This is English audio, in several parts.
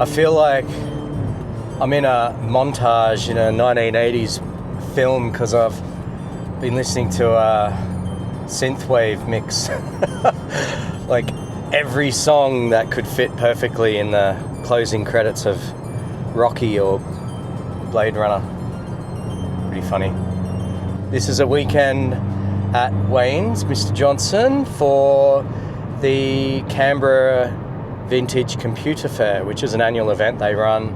I feel like I'm in a montage in a 1980s film because I've been listening to a synthwave mix. Like every song that could fit perfectly in the closing credits of Rocky or Blade Runner. Pretty funny. This is a weekend at Wayne's, Mr. Johnson, for the Canberra Vintage Computer Fair, which is an annual event they run,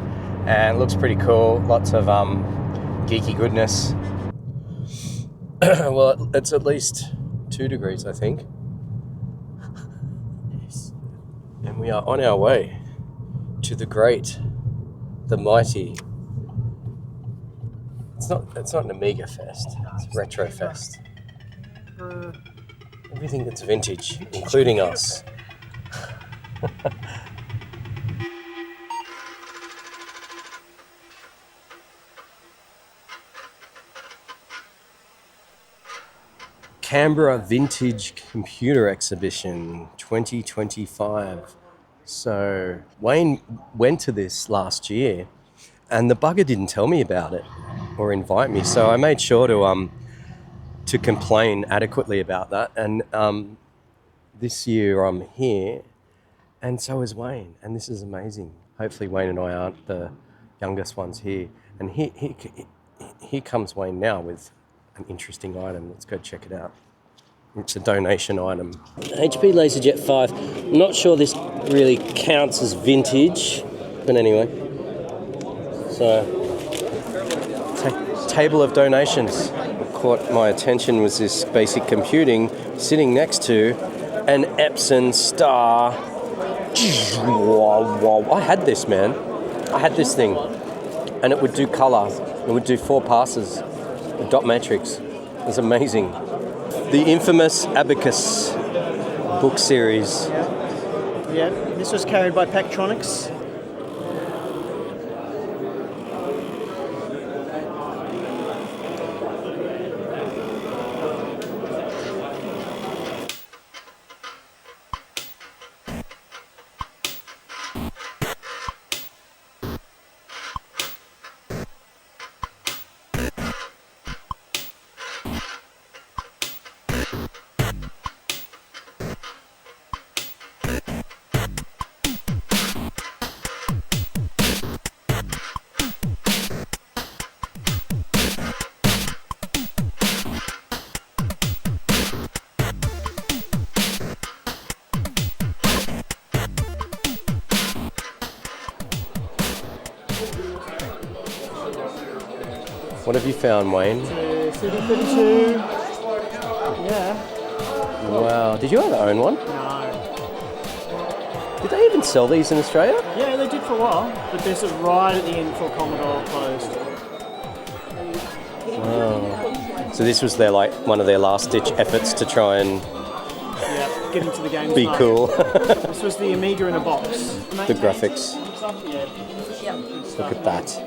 and it looks pretty cool. Lots of geeky goodness. Well, it's at least 2 degrees, I think. Yes. And we are on our way to the great, the mighty. It's not an Amiga Fest. It's Retro Fest. Everything that's vintage, including us. Canberra Vintage Computer Exhibition 2025. So Wayne went to this last year and the bugger didn't tell me about it or invite me. So I made sure to complain adequately about that. And this year I'm here and so is Wayne. And this is amazing. Hopefully Wayne and I aren't the youngest ones here. And here comes Wayne now with an interesting item. Let's go check it out. It's a donation item. HP LaserJet 5. I'm not sure this really counts as vintage, but anyway. So, table of donations. What caught my attention was this basic computing sitting next to an Epson Star. I had this, man. I had this thing. And it would do colour. It would do 4 passes. The dot matrix. It was amazing. The infamous Abacus book series. Yeah, this was carried by Pactronics. What have you found, Wayne? CD32. Yeah. Wow. Did you ever own one? No. Did they even sell these in Australia? Yeah, they did for a while, but there's a right at the end before Commodore closed. Wow. So this was one of their last-ditch efforts to try and get into the game. Be cool. This was the Amiga in a box. The graphics. Yeah. Look at that.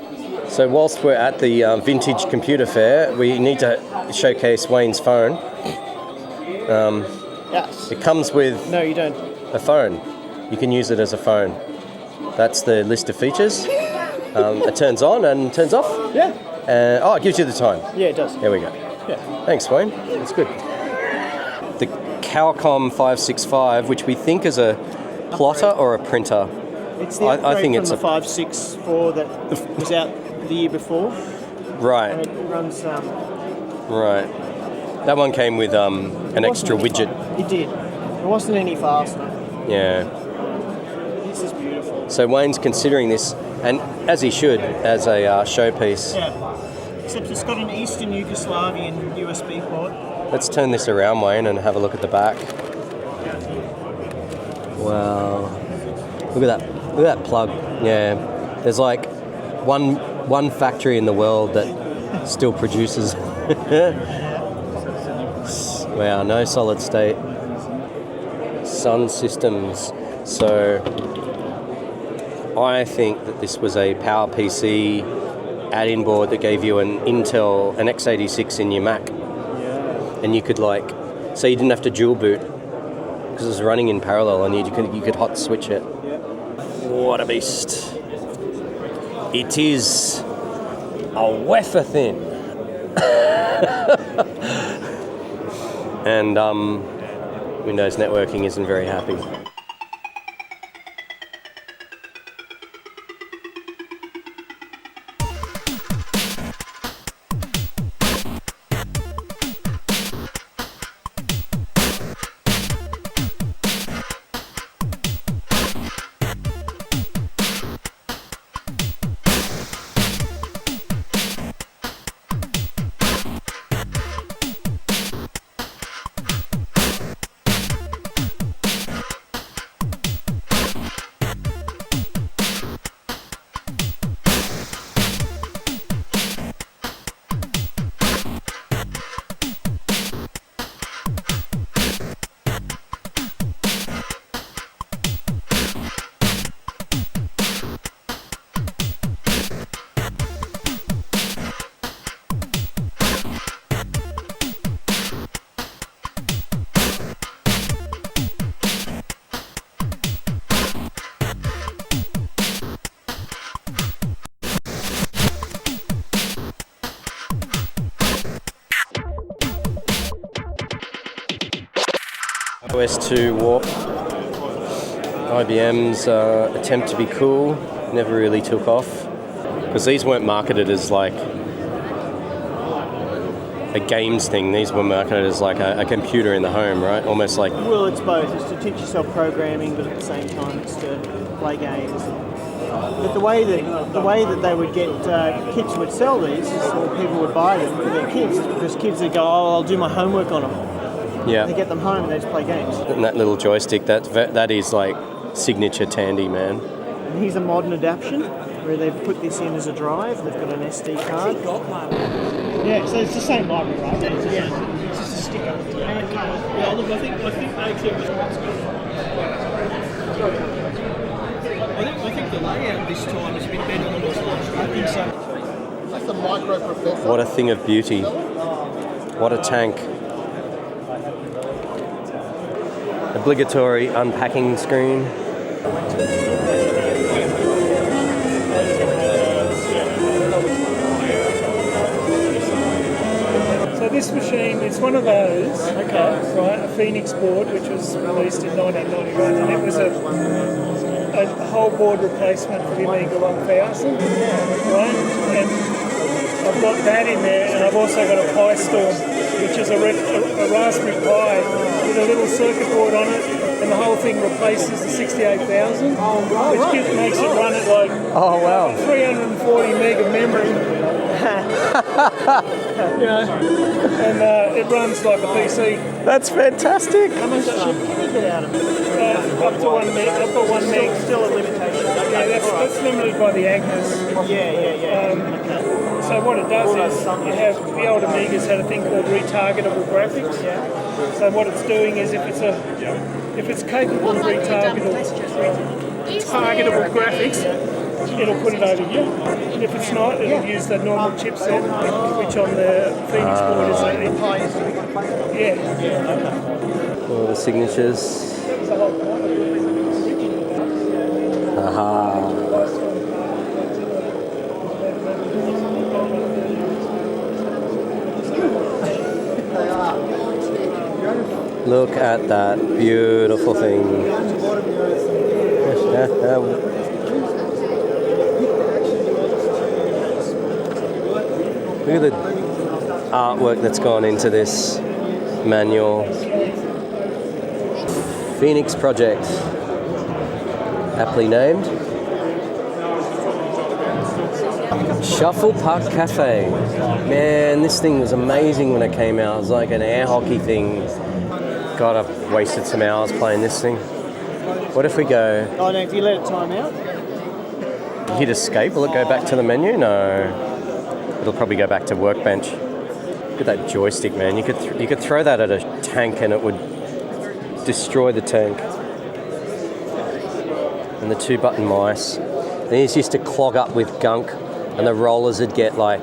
So whilst we're at the Vintage Computer Fair, we need to showcase Wayne's phone. Yes. It comes with No, you don't. a phone. You can use it as a phone. That's the list of features. It turns on and turns off. Yeah. It gives you the time. Yeah, it does. There we go. Yeah. Thanks, Wayne. That's good. The Cowcom 565, which we think is a plotter or a printer. It's the upgrade from the 564 that was out the year before. Right. And it runs... Right. That one came with an extra widget. It did. It wasn't any faster. Yeah. This is beautiful. So Wayne's considering this, and as he should, as a showpiece. Yeah. Except it's got an Eastern Yugoslavian USB port. Let's turn this around, Wayne, and have a look at the back. Wow. Look at that. Look at that plug. Yeah. There's like one factory in the world that still produces. Wow, no solid state. Sun Systems. So I think that this was a PowerPC add-in board that gave you an Intel, an x86 in your Mac. Yeah. And you could so you didn't have to dual boot because it was running in parallel and you could hot switch it. Yeah. What a beast. It is a wafer thin. And Windows networking isn't very happy. OS2 Warp. IBM's attempt to be cool never really took off, because these weren't marketed as like a games thing. These were marketed as like a computer in the home, right? Almost like... Well, it's both. It's to teach yourself programming, but at the same time it's to play games. But the way that they would get kids would sell these, or people would buy them for their kids, is because kids would go, oh, I'll do my homework on them. Yeah. They get them home and they just play games. And that little joystick, that is like signature Tandy, man. And here's a modern adaptation where they've put this in as a drive. They've got an SD card. Yeah, so it's the same library, right? Yeah, it's just a sticker. Yeah, look, I think ACMS. I think the layout this time is a bit better than it was last year. I think so. That's a micro professor. What a thing of beauty. What a tank. Obligatory unpacking screen. So this machine, it's one of those, right, a Phoenix board, which was released in 1991, and it was a whole board replacement for the Amiga 1000, right? And I've got that in there, and I've also got a Pi Storm, which is a Raspberry Pi with a little circuit board on it, and the whole thing replaces the 68,000, which makes it run at like 340 meg of memory. And it runs like a PC. That's fantastic. How much chip can you get out of it? Up to 1 meg. I've got 1 meg. Still a limitation. Yeah, that's limited by the Agnes. Yeah. So what it does is, you have the old Amigas had a thing called retargetable graphics. Yeah. So what it's doing is, if it's capable of targetable graphics, it'll put it over here. If it's not, it'll use the normal chipset, which on the Phoenix board is All the signatures. Aha. Look at that beautiful thing. Look at the artwork that's gone into this manual. Phoenix Project, aptly named. Shuffle Puck Cafe. Man, this thing was amazing when it came out. It was like an air hockey thing. God, I've wasted some hours playing this thing. What if we go... Oh, no, if you let it time out? Hit escape, will it go back to the menu? No. It'll probably go back to workbench. Look at that joystick, man. You could throw that at a tank and it would destroy the tank. And the 2-button mice. These used to clog up with gunk, and the rollers would get like...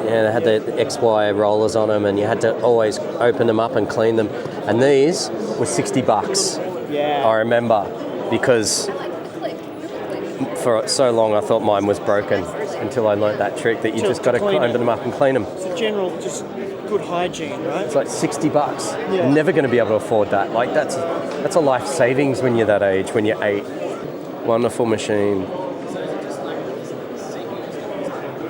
Yeah, they had the XY rollers on them, and you had to always open them up and clean them. And these were $60. Yeah. I remember, because for so long I thought mine was broken until I learnt that trick that you just got to clean climb it. them up and clean them. It's a general, just good hygiene, right? It's like $60. Yeah. You're never going to be able to afford that. Like that's a life savings when you're that age, when you're 8. Wonderful machine.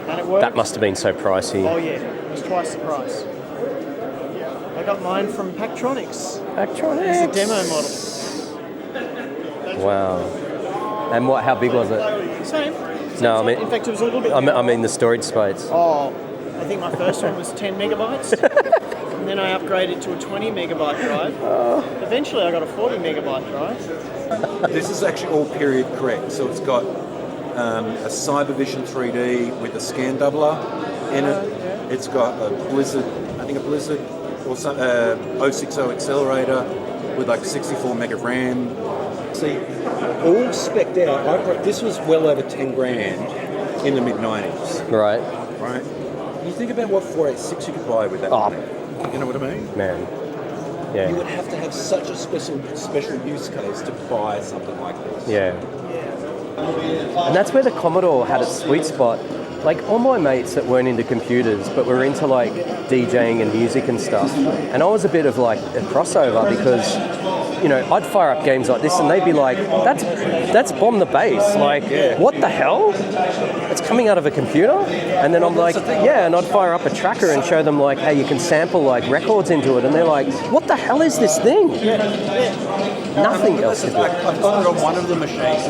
And it works. That must have been so pricey. Oh yeah, it was twice the price. I got mine from Pactronics. Electronics. It's a demo model. Wow. And how big was it? Same. No, I mean, In fact, it was a little bit. I mean the storage space. Oh, I think my first one was 10 megabytes. And then I upgraded to a 20 megabyte drive. Eventually I got a 40 megabyte drive. This is actually all period correct. So it's got a Cybervision 3D with a scan doubler in it. It's got a Blizzard, or some 060 accelerator with like 64 meg of RAM. See, all spec'd out. This was well over 10 grand in the mid 90s. Right. Right. You think about what 486 you could buy with that money. You know what I mean? Man. You Yeah. would have to have such a special use case to buy something like this. Yeah. And that's where the Commodore had its sweet spot. Like all my mates that weren't into computers but were into like DJing and music and stuff. And I was a bit of like a crossover because, you know, I'd fire up games like this and they'd be like, that's Bomb the Bass. Like, what the hell? It's coming out of a computer? And then I'm like, yeah, and I'd fire up a tracker and show them like, hey, you can sample like records into it. And they're like, what the hell is this thing? Nothing else to do. I've got it on one of the machines.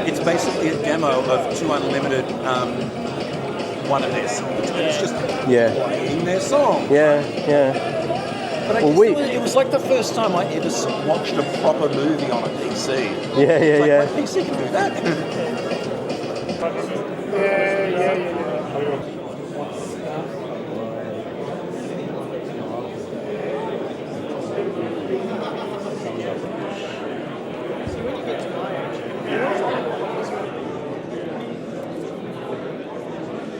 It's basically a demo of 2 Unlimited, one of their songs. It's just playing their song. Yeah. But I guess it was like the first time I ever watched a proper movie on a PC. Yeah. My PC can do that.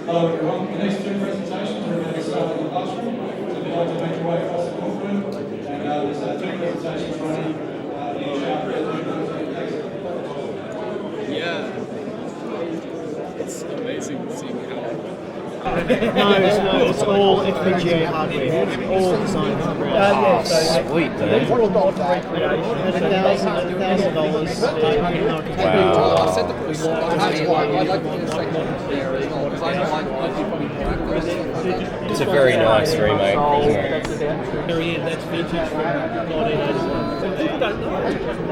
Hello everyone, the next 2 presentations are going to start in the classroom. So if you'd like to make your way across the courtroom, and there's 2 presentations running in It's amazing seeing how. No, it's all FPGA hardware. All designed from the ground up. Sweet, man. $1,000. I said the price. I'd like to say there as well, because I know like people practice. It's a very nice remake, isn't it? Very end, that's vintage from 1981. People don't know.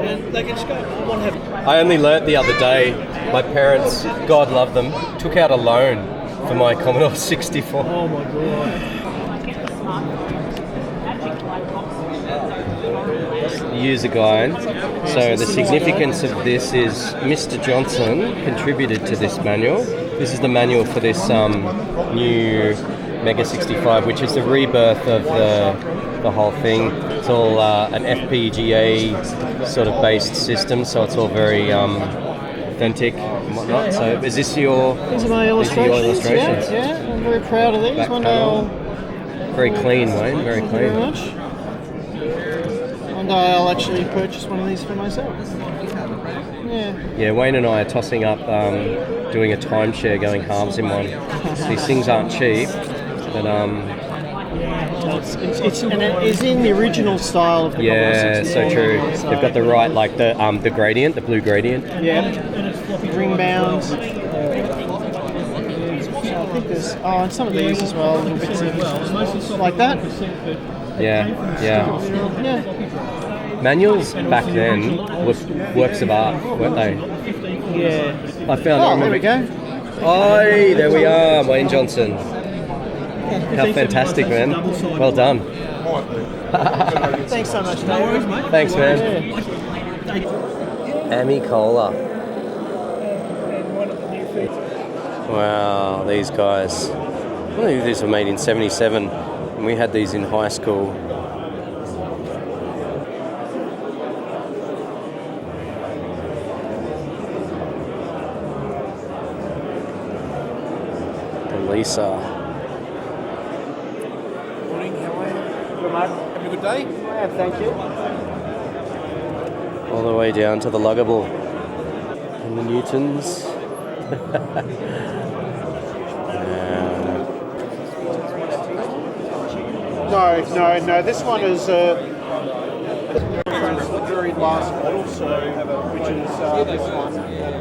And they can just go, I want to have. I only learnt the other day, my parents, God love them, took out a loan for my Commodore 64. Oh my god. The user guide. So the significance of this is Mr. Johnson contributed to this manual. This is the manual for this new Mega 65, which is the rebirth of the whole thing. It's all an FPGA sort of based system, so it's all very authentic and whatnot. So is this your? These are my illustrations. Yeah, I'm very proud of these. Back One day I'll. Very clean, Wayne. Very Thank you very clean. much. One day I'll actually purchase one of these for myself. Yeah. Yeah, Wayne and I are tossing up doing a timeshare, going halves in one. These things aren't cheap, but And it is in the original style of the yeah, Commodore 64. so true. So, They've got the right, like the gradient, the blue gradient. yeah, ring bounds. So I think there's and some of these as well, little bits of like that. Yeah. Yeah. Manuals back then were works of art, weren't they? Yeah. I found. Oh, there we go. Oh, there we are, Wayne Johnson. How fantastic, man! Well done. Thanks so much. No worries, mate. Thanks, man. Amy Cola. And one of the new features. Wow, these guys. I believe these were made in '77, and we had these in high school. And Lisa. Morning, how are you? Good, mate. Have a good day. I have, thank you. All the way down to the luggable. And the Newtons. No. This one is the very last model, which is this one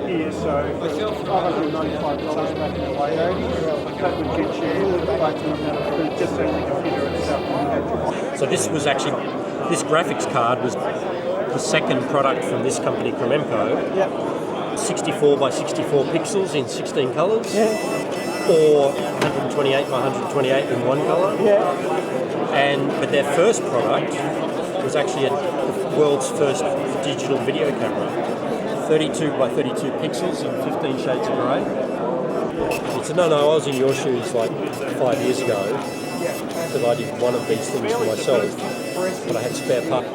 here. So $595 back in the late 80s. That would get you just the computer itself. So this graphics card was the second product from this company, Crememco. Yep. 64 by 64 pixels in 16 colours. Yeah. Or 128 by 128 in one colour. Yeah. But their first product was actually the world's first digital video camera. 32 by 32 pixels in 15 shades of grey. He said, no, I was in your shoes like 5 years ago because I did one of these things for myself, but I had spare parts.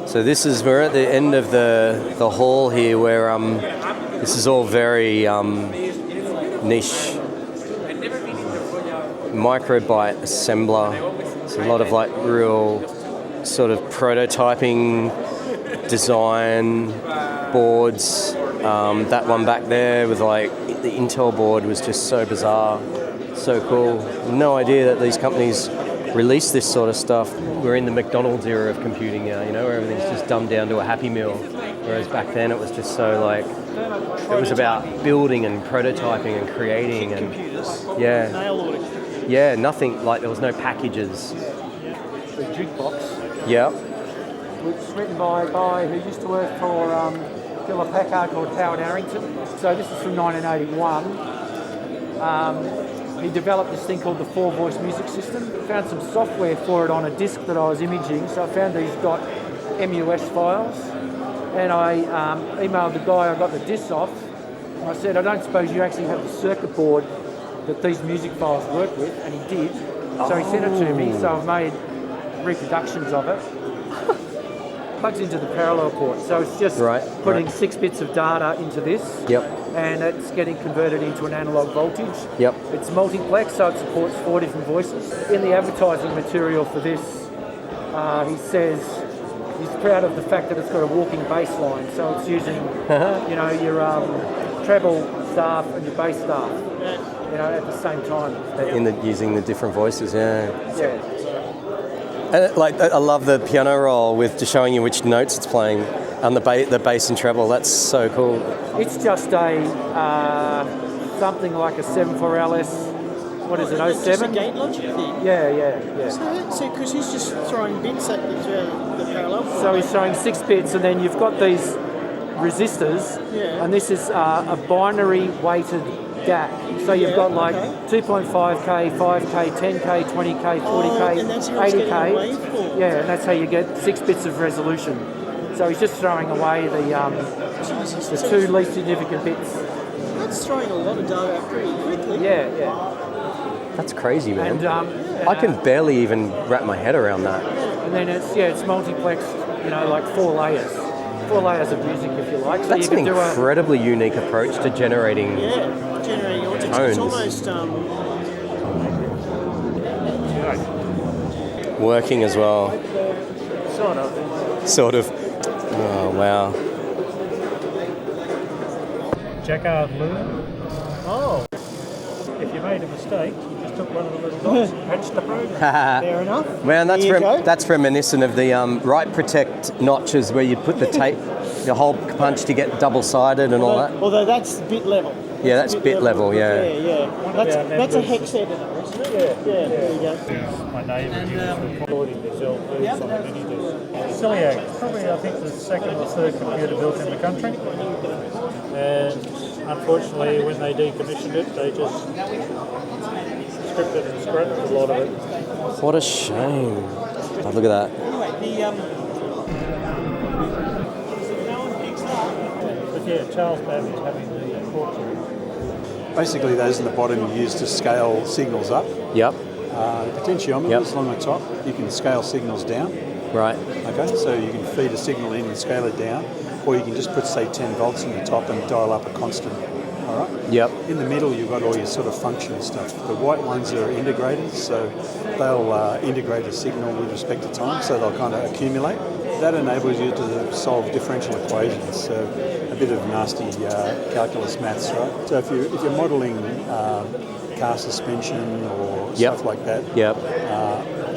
So we're at the end of the hall here where this is all very niche. Microbyte assembler. It's a lot of like real sort of prototyping design boards. That one back there with like the Intel board was just so bizarre, so cool. No idea that these companies release this sort of stuff. We're in the McDonald's era of computing now, where everything's just dumbed down to a Happy Meal. Whereas back then it was just so like, it was about building and prototyping and creating and nothing, like there was no packages. The jukebox. Yeah. It's written by a guy who used to work for Philip Packard called Howard Arrington. So this is from 1981. He developed this thing called the 4-voice music system. Found some software for it on a disc that I was imaging, so I found these .mus files, and I emailed the guy I got the disc off, and I said, I don't suppose you actually have the circuit board that these music files work with, and he did. So he sent it to me, so I've made reproductions of it. Plugs into the parallel port, so it's just putting 6 bits of data into this. Yep. And it's getting converted into an analog voltage. Yep. It's multiplex, so it supports 4 different voices. In the advertising material for this, he says he's proud of the fact that it's got a walking bass line, so it's using, your treble staff and your bass staff, at the same time. Using the different voices, yeah. Yeah. And I love the piano roll with just showing you which notes it's playing, and the bass and treble. That's so cool. It's just a something like a 74LS. What is it? 07? Just a gate logic thing. Yeah. So because he's just throwing bits at the parallel. So he's throwing 6 bits, and then you've got these resistors, and this is a binary weighted DAC. So you've got like 2.5K, 5K, 10K, 20K, 40K, and that's how 80K. Waveform. Yeah, and that's how you get 6 bits of resolution. So he's just throwing away the 2 least significant bits. That's throwing a lot of data out pretty quickly. Yeah. That's crazy, man. And I can barely even wrap my head around that. And then it's multiplexed, like 4 layers. 4 layers of music, if you like. So That's you can an do incredibly unique approach to generating Generating tones. It's almost working as well. Sort of. Oh, wow. Jacquard loom. Oh, If you made a mistake, you just took one of the little dots and patched the program. fair enough. Man, There you go. that's reminiscent of the Right Protect notches where you put the tape, the hole punch to get double-sided and all that. Although that's bit level. Yeah, that's bit level, yeah. Yeah. That's a hex editor, isn't it? Yeah. There you go. My neighbour, he was recording his LPs on the mini disc. Celiac, probably I think the second or third computer built in the country. And unfortunately, when they decommissioned it, they just stripped it and scrapped a lot of it. What a shame. Oh, look at that. Anyway, But yeah, Charles Babbage having the portrait. Basically, those in the bottom you use to scale signals up. Yep. Potentiometers along the top, you can scale signals down. Right. Okay, so you can feed a signal in and scale it down, or you can just put, say, 10 volts in the top and dial up a constant. All right? Yep. In the middle, you've got all your sort of function stuff. The white ones are integrators, so they'll integrate a signal with respect to time, so they'll kind of accumulate. That enables you to solve differential equations, so a bit of nasty calculus maths, right? So if you're modelling car suspension or stuff like that,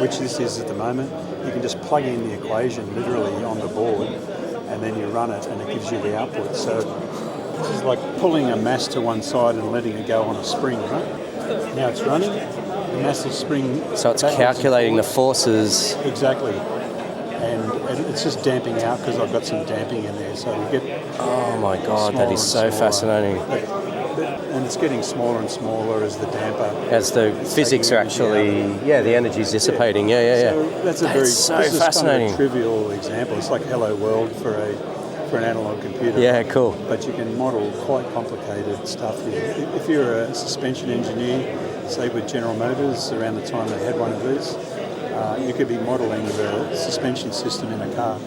which this is at the moment, you can just plug in the equation literally on the board, and then you run it, and it gives you the output. So this is like pulling a mass to one side and letting it go on a spring, right? Now it's running, the massive spring... So it's calculating the forces. Exactly. And it's just damping out because I've got some damping in there, so you get... Oh my God, that is so fascinating. And it's getting smaller and smaller as the damper... As the physics are actually... the energy's dissipating. So that's so fascinating. Kind of a trivial example. It's like Hello World for an analog computer. Yeah, cool. But you can model quite complicated stuff here. If you're a suspension engineer, say with General Motors, around the time they had one of these, you could be modelling the suspension system in a car.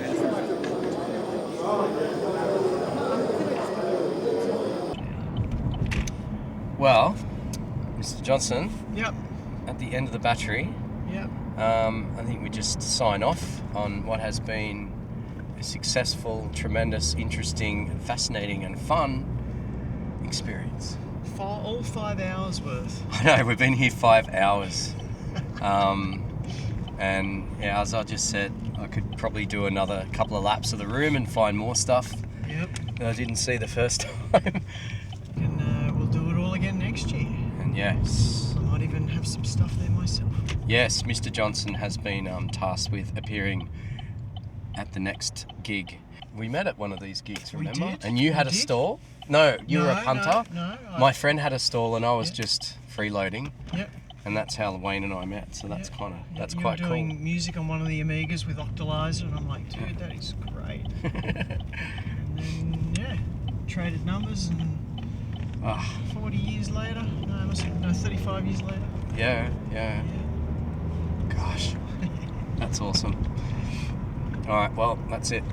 Well, Mr. Johnson. Yep. At the end of the battery. Yep. I think we just sign off on what has been a successful, tremendous, interesting, fascinating and fun experience. All 5 hours worth. I know, we've been here 5 hours. And as I just said, I could probably do another couple of laps of the room and find more stuff that I didn't see the first time. And we'll do it all again next year. And yes. I might even have some stuff there myself. Yes, Mr. Johnson has been tasked with appearing at the next gig. We met at one of these gigs, remember? We did. And you had a stall? No, you were a punter. No. My friend had a stall and I was just freeloading. Yep. And that's how Wayne and I met. So that's quite you were doing music on one of the Amigas with Octalizer, and I'm like, dude, that is great. And then traded numbers, and 40 years later, no, 35 years later. Yeah. Gosh, that's awesome. All right, well, that's it.